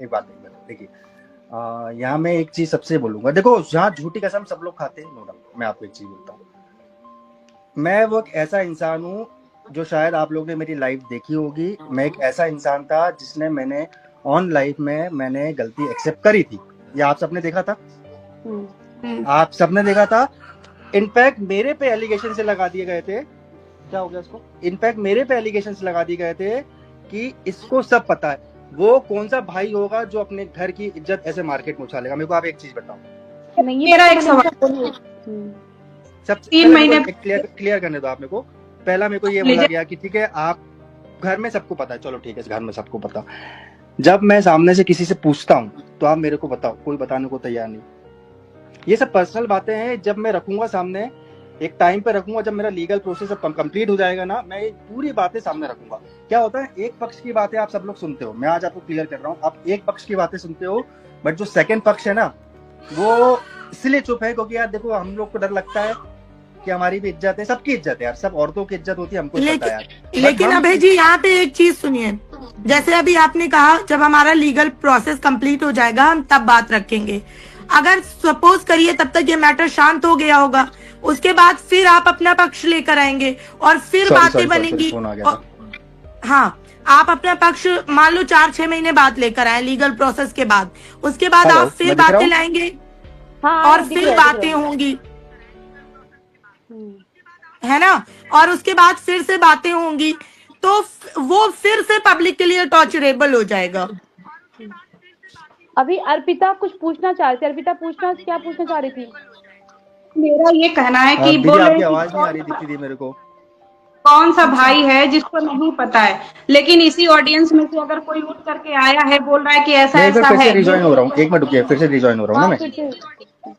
एक बात देखिए, यहाँ मैं एक चीज सबसे बोलूंगा, देखो यहाँ झूठी कसम सब लोग खाते हैं, नो डाउट। मैं आपको एक चीज बोलता हूँ, मैं वो एक ऐसा इंसान हूँ जो शायद आप लोगों ने मेरी लाइफ देखी होगी। मैं एक ऐसा इंसान था जिसने मैंने ऑन लाइफ में मैंने गलती एक्सेप्ट करी थी। ये आप सबने देखा था, आप सबने देखा था। इनफैक्ट मेरे पे एलिगेशन से लगा दिए गए थे, क्या हो गया इसको, इनफैक्ट मेरे पे एलिगेशन लगा दिए गए थे कि इसको सब पता है। वो कौन सा भाई होगा जो अपने घर की इज्जत ऐसे मार्केट में उछालेगा? मेरे को आप एक चीज बताओ। मेरा एक सवाल, सब 3 महीने क्लियर करने दो आप मेरे को। पहला मेरे को ये बोला गया कि ठीक है आप घर में सबको पता है, चलो ठीक है घर में सबको पता। जब मैं सामने से किसी से पूछता हूँ तो आप मेरे को बताओ, कोई बताने को तैयार नहीं। ये सब पर्सनल बातें हैं, जब मैं रखूंगा सामने, एक टाइम पे रखूंगा, जब मेरा लीगल प्रोसेस कंप्लीट हो जाएगा ना, मैं ये पूरी बातें सामने रखूंगा। क्या होता है, एक पक्ष की बातें आप सब लोग सुनते हो, मैं आज आपको क्लियर कर रहा हूँ, आप एक पक्ष की बातें सुनते हो, बट जो सेकंड पक्ष है ना, वो इसलिए चुप है क्योंकि यार देखो हम लोग को डर लगता है कि हमारी भी इज्जत है, सबकी इज्जत है यार, सब औरतों की इज्जत होती है, हमको पता है यार। लेकिन अभय जी यहाँ पे एक चीज सुनिए, जैसे अभी आपने कहा जब हमारा लीगल प्रोसेस कंप्लीट हो जाएगा हम तब बात रखेंगे। अगर सपोज करिए तब तक ये मैटर शांत हो गया होगा, उसके बाद फिर आप अपना पक्ष लेकर आएंगे और फिर बातें बनेंगी। हाँ, आप अपना पक्ष मान लो 4-6 महीने बाद लेकर आए लीगल प्रोसेस के बाद, उसके बाद आप फिर बातें लाएंगे और फिर बातें होंगी, है ना, और उसके बाद फिर से बातें होंगी, तो वो फिर से पब्लिक के लिए टॉर्चरेबल हो जाएगा। अभी अर्पिता कुछ पूछना चाह रही थी, अर्पिता क्या पूछना चाह रही थी? मेरा ये कहना है कि बोल रहे आवाज नहीं आ रही दिखती थी मेरे को, कौन सा भाई है जिसको नहीं पता है, लेकिन इसी ऑडियंस में से अगर कोई उठ करके आया है बोल रहा है कि ऐसा ऐसा है। फिर रिजॉइन हो रहा हूँ, एक मिनट रुकिए, फिर से रिजॉइन हो रहा हूँ ना मैं।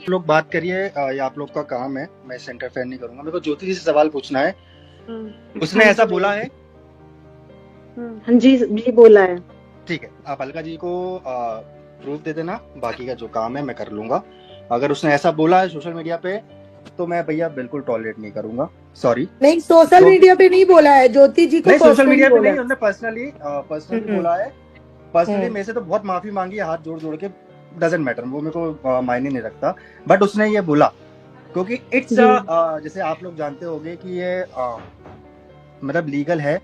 लोग बात करिए, ये आप लोग का काम है, मैं इंटरफेयर नहीं करूंगा। मेरे को ज्योति जी से सवाल पूछना है, उसने ऐसा बोला है? हाँ जी बोला है। ठीक है, आप अलका जी को प्रूफ दे देना, बाकी का जो काम है मैं कर लूंगा। अगर उसने ऐसा बोला है सोशल मीडिया पे तो मैं भैया बिल्कुल टॉलरेट नहीं करूंगा, सॉरी। नहीं, सोशल मीडिया पे नहीं बोला है, ज्योति जी को सोशल मीडिया पे नहीं, उन्होंने पर्सनली बोला है। पर्सनली मेरे से तो बहुत माफी मांगी है, हाथ जोड़ जोड़ के, डजंट मैटर, वो मेरे को मायने नहीं रखता, बट उसने ये बोला क्योंकि इट्स जैसे आप लोग जानते होंगे कि ये मतलब लीगल है।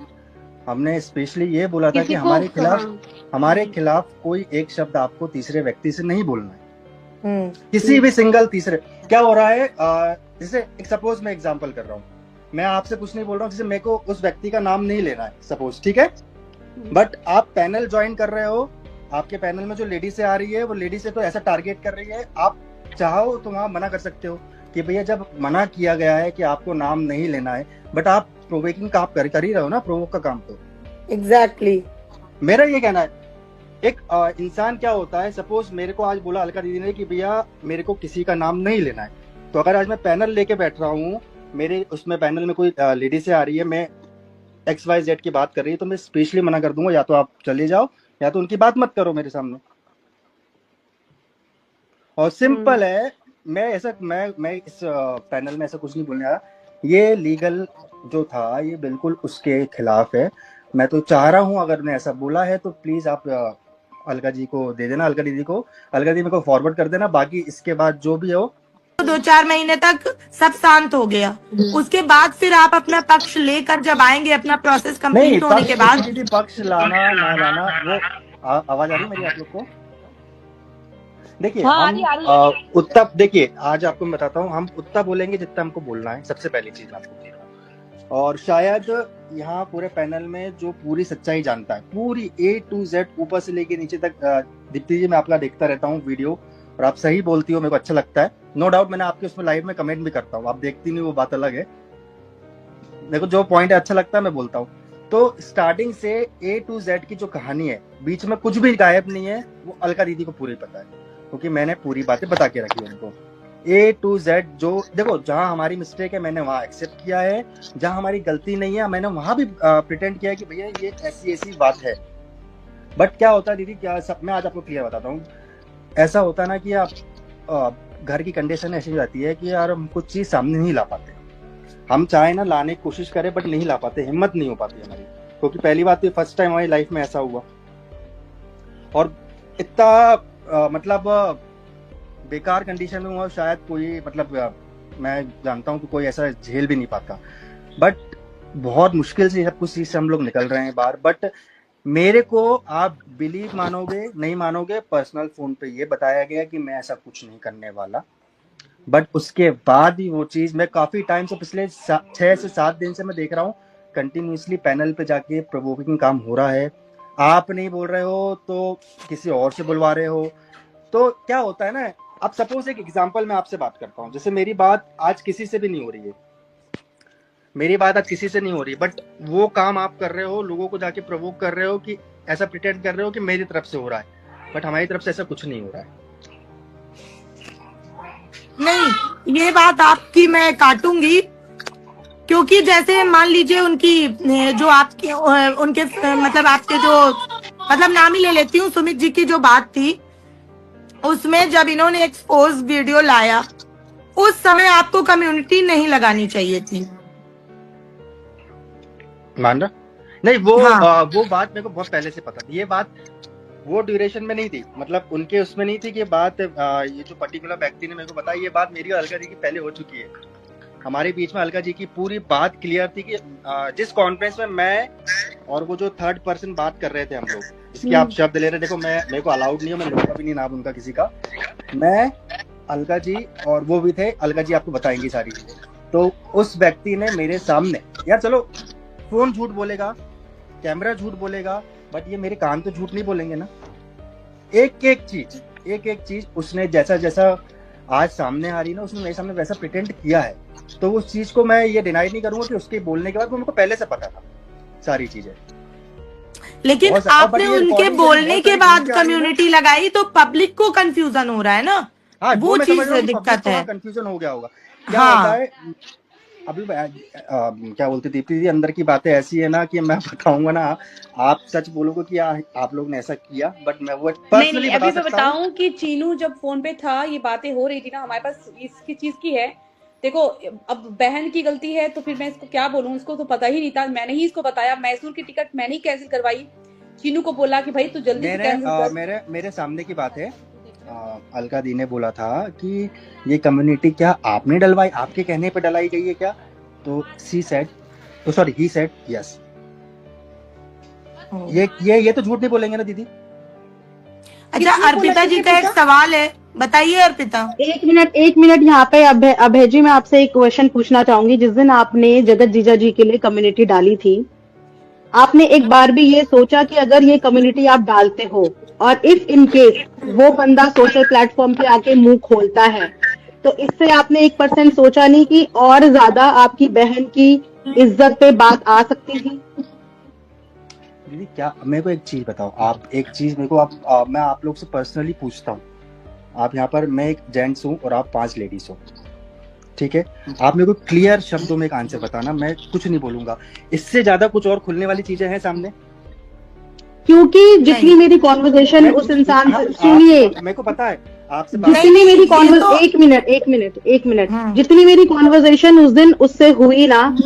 हमने स्पेशली ये बोला था कि हमारे खिलाफ कोई एक शब्द आपको तीसरे व्यक्ति से नहीं बोलना है, किसी भी सिंगल तीसरे। क्या हो रहा है, जैसे एक सपोज मैं एग्जांपल कर रहा हूँ, मैं आपसे कुछ नहीं बोल रहा हूँ, जैसे मेरे को उस व्यक्ति का नाम नहीं लेना है सपोज, ठीक है, बट आप पैनल ज्वाइन कर रहे हो, आपके पैनल में जो लेडी से आ रही है वो लेडी से तो ऐसा टारगेट कर रही है, आप चाहो तो वहां मना कर सकते हो कि भैया जब मना किया गया है कि आपको नाम नहीं लेना है, बट आप प्रोवोकिंग का आप कर ही रहे हो ना, प्रोवोक का काम। तो एग्जैक्टली मेरा ये कहना है, एक इंसान क्या होता है, सपोज मेरे को आज बोला अलका दीदी ने कि भैया मेरे को किसी का नाम नहीं लेना है, तो अगर आज मैं पैनल लेके बैठ रहा हूँ, मेरे उसमें पैनल में कोई लेडी से आ रही है, मैं XYZ की बात कर रही है, तो मैं स्पेशली मना कर दूंगा, या तो आप चले जाओ या तो उनकी बात मत करो मेरे सामने। और सिंपल है, मैं इस पैनल में ऐसा कुछ नहीं बोलने आया, ये लीगल जो था ये बिल्कुल उसके खिलाफ है। मैं तो चाह रहा हूँ अगर ने ऐसा बोला है तो प्लीज आप अलका जी को दे देना, अलका दीदी मेरे को फॉरवर्ड कर देना, बाकी इसके बाद जो भी हो। 2-4 महीने तक सब शांत हो गया, उसके बाद फिर आप अपना पक्ष लेकर जब आएंगे अपना प्रोसेस कंप्लीट होने के बाद। पक्ष लाना ना लाना, वो आवाज आ रही है मेरी आप लोग को? देखिए उतना, देखिए आज आपको मैं बताता हूँ, हम उतना बोलेंगे जितना हमको बोलना है, सबसे पहली चीज आपको। और शायद यहाँ पूरे पैनल में जो पूरी सच्चाई जानता है, पूरी A to Z ऊपर से लेके नीचे तक, दीप्ति जी मैं आपका देखता रहता हूँ वीडियो, और आप सही बोलती हो, मेरे को अच्छा लगता है, नो डाउट। मैंने आपके उसमें लाइव में कमेंट भी करता हूँ, आप देखती नहीं वो बात अलग है, मेरे को जो पॉइंट है अच्छा लगता है मैं बोलता हूँ। तो स्टार्टिंग से A to Z की जो कहानी है, बीच में कुछ भी गायब नहीं है, वो अलका दीदी को पूरी पता है, क्योंकि मैंने पूरी बातें बता के रखी है उनको। A to Z जो देखो, जहां हमारी मिस्टेक है मैंने वहां एक्सेप्ट किया है, जहां हमारी गलती नहीं है मैंने वहां भी प्रिटेंड किया है कि भैया ये ऐसी बात है। बट क्या होता है दीदी, क्या सब मैं आज आपको क्लियर बताता हूँ, ऐसा होता है ना कि आप घर की कंडीशन ऐसी हो जाती है कि यार हम कुछ चीज सामने नहीं ला पाते, हम चाहे ना लाने की कोशिश करें बट नहीं ला पाते, हिम्मत नहीं हो पाती हमारी, क्योंकि पहली बात तो फर्स्ट टाइम हमारी लाइफ में ऐसा हुआ, और इतना मतलब बेकार कंडीशन में हुआ, शायद कोई मतलब मैं जानता हूँ कि कोई ऐसा झेल भी नहीं पाता, बट बहुत मुश्किल से सब कुछ चीज से हम लोग निकल रहे हैं बाहर। बट मेरे को, आप बिलीव मानोगे नहीं मानोगे, पर्सनल फोन पे ये बताया गया कि मैं ऐसा कुछ नहीं करने वाला, बट उसके बाद ही वो चीज, मैं काफी टाइम से पिछले 6 से 7 दिन से मैं देख रहा हूँ कंटिन्यूसली पैनल पे जाके प्रोवोकिंग काम हो रहा है। आप नहीं बोल रहे हो तो किसी और से बुलवा रहे हो, तो क्या होता है ना, अब सपोज एक एग्जांपल मैं आपसे बात करता हूँ, जैसे मेरी बात आज किसी से भी नहीं हो रही है, मेरी बात आज किसी से नहीं हो रही, बट वो काम आप कर रहे हो, लोगों को जाके प्रोवोक कर रहे हो कि ऐसा प्रिटेंड कर रहे हो कि मेरी तरफ से हो रहा है, बट हमारी तरफ से ऐसा कुछ नहीं हो रहा है। नहीं, ये बात आपकी मैं काटूंगी, क्योंकि जैसे मान लीजिए उनकी जो आपके उनके मतलब आपके जो मतलब नाम ही ले लेती हूँ, सुमित जी की जो बात थी, उसमें जब इन्होंने एक्सपोज वीडियो लाया, उस समय आपको कम्युनिटी नहीं लगानी चाहिए थी। मान रहा नहीं, वो हाँ। वो बात मेरे को बहुत पहले से पता थी, ये बात वो ड्यूरेशन में नहीं थी, मतलब उनके उसमें नहीं थी कि बात ये जो पर्टिकुलर व्यक्ति ने मेरे को बताया, ये बात मेरी और अलका जी की पहले हो चुकी है। हमारे बीच में अलका जी की पूरी बात क्लियर थी कि जिस कॉन्फ्रेंस में मैं और वो जो थर्ड पर्सन बात कर रहे थे हम लोग, जिसके आप शब्द ले रहे, देखो मेरे को अलाउड नहीं है, मैं लूंगा भी नहीं नाम उनका किसी का, मैं, अलका जी और वो भी थे, अलका जी आपको बताएंगी सारी चीजें। तो उस व्यक्ति ने मेरे सामने, यार चलो फोन झूठ बोलेगा, कैमरा झूठ बोलेगा, बट ये मेरे कान तो झूठ नहीं बोलेंगे ना। एक एक चीज उसने जैसा जैसा आज सामने आ रही ना, उसने मेरे सामने वैसा प्रिटेंड किया है, तो उस चीज को मैं ये डिनाई नहीं करूंगा कि उसके बोलने के बाद वो मेरे को पहले से पता था सारी चीजें। लेकिन आपने उनके बोलने के बाद कम्युनिटी लगाई, तो पब्लिक को कंफ्यूजन हो रहा है ना। हाँ, वो चीज दिक्कत है, कंफ्यूजन हो गया होगा। क्या होता है अभी क्या बोलते दीप्ति जी, अंदर की बातें ऐसी है ना कि मैं बताऊंगा ना, आप सच बोलोगे कि आप लोग ने ऐसा किया, बट मैं वो पर्सनली अभी मैं बताऊं कि चीनू जब फोन पे था, ये बातें हो रही थी ना, हमारे पास इसकी चीज की है, देखो अब बहन की गलती है तो फिर मैं इसको क्या बोलूं, इसको तो पता ही नहीं था, मैंने ही इसको बताया, मैसूर की टिकट मैंने ही कैंसिल करवाई, चीनू को बोला कि भाई तू जल्दी से कैंसिल कर। मेरे सामने की बात है, अलका दी ने बोला था कि ये कम्युनिटी क्या आपने डलवाई, आपके कहने पे डलाई गई है क्या, तो ही सेड यस। ये तो झूठ नहीं बोलेंगे ना दीदी। अच्छा, अर्पिता जी का एक सवाल है, बताइए अर्पिता। एक मिनट यहाँ पे अभय जी, मैं आपसे एक क्वेश्चन पूछना चाहूंगी। जिस दिन आपने जगत जीजा जी के लिए कम्युनिटी डाली थी, आपने एक बार भी ये सोचा कि अगर ये कम्युनिटी आप डालते हो और इफ इन केस वो बंदा सोशल प्लेटफॉर्म पे आके मुंह खोलता है, तो इससे आपने 1% सोचा नहीं कि और ज्यादा आपकी बहन की इज्जत पे बात आ सकती थी? दीदी क्या, मेरे को एक चीज बताओ, आप एक चीज मेरे को मैं आप लोग से पर्सनली पूछता हूँ, आप यहाँ पर, मैं एक जेंट्स हूँ और आप 5 लेडीज हो, ठीक है, आप मेरे को क्लियर शब्दों में एक आंसर बताना, मैं कुछ नहीं बोलूंगा, इससे ज्यादा कुछ और खुलने वाली चीजें हैं सामने? क्योंकि जितनी मेरी कॉन्वर्सेशन उस इंसान से, सुनिए, मेरे को पता है आपसे जितनी मेरी कॉन्वर्सेशन, एक मिनट, जितनी मेरी कॉन्वर्सेशन उस दिन उससे हुई ना,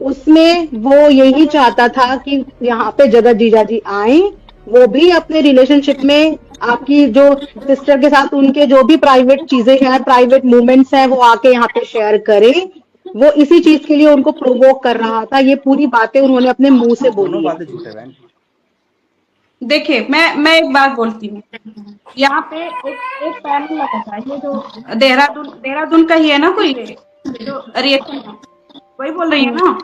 उसमें वो यही चाहता था कि यहाँ पे जगत जीजा जी आए, वो भी अपने रिलेशनशिप में आपकी जो सिस्टर के साथ उनके जो भी प्राइवेट चीजें हैं, प्राइवेट मूवमेंट्स हैं, वो आके यहाँ पे शेयर करे। वो इसी चीज के लिए उनको प्रोवोक कर रहा था। ये पूरी बातें उन्होंने अपने मुंह से बोली। देखिए, मैं एक बात बोलती हूँ, यहाँ पे एक पैनल लगा था, ये जो देहरादून का ही है ना, कोई जो रिएक्शन, वही बोल रही है ना,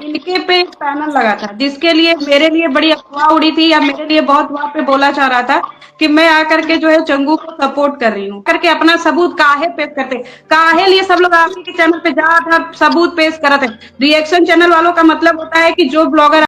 इनके पे एक पैनल लगा था, जिसके लिए मेरे लिए बड़ी अफवाह उड़ी थी, या मेरे लिए बहुत वहां पे बोला जा रहा था कि मैं आकर के जो है चंगू को सपोर्ट कर रही हूँ, करके अपना सबूत काहे पेश करते, काहे लिए सब लोग आपके चैनल पे जा था सबूत पेश कर रहे थे। रिएक्शन चैनल वालों का मतलब होता है कि जो ब्लॉगर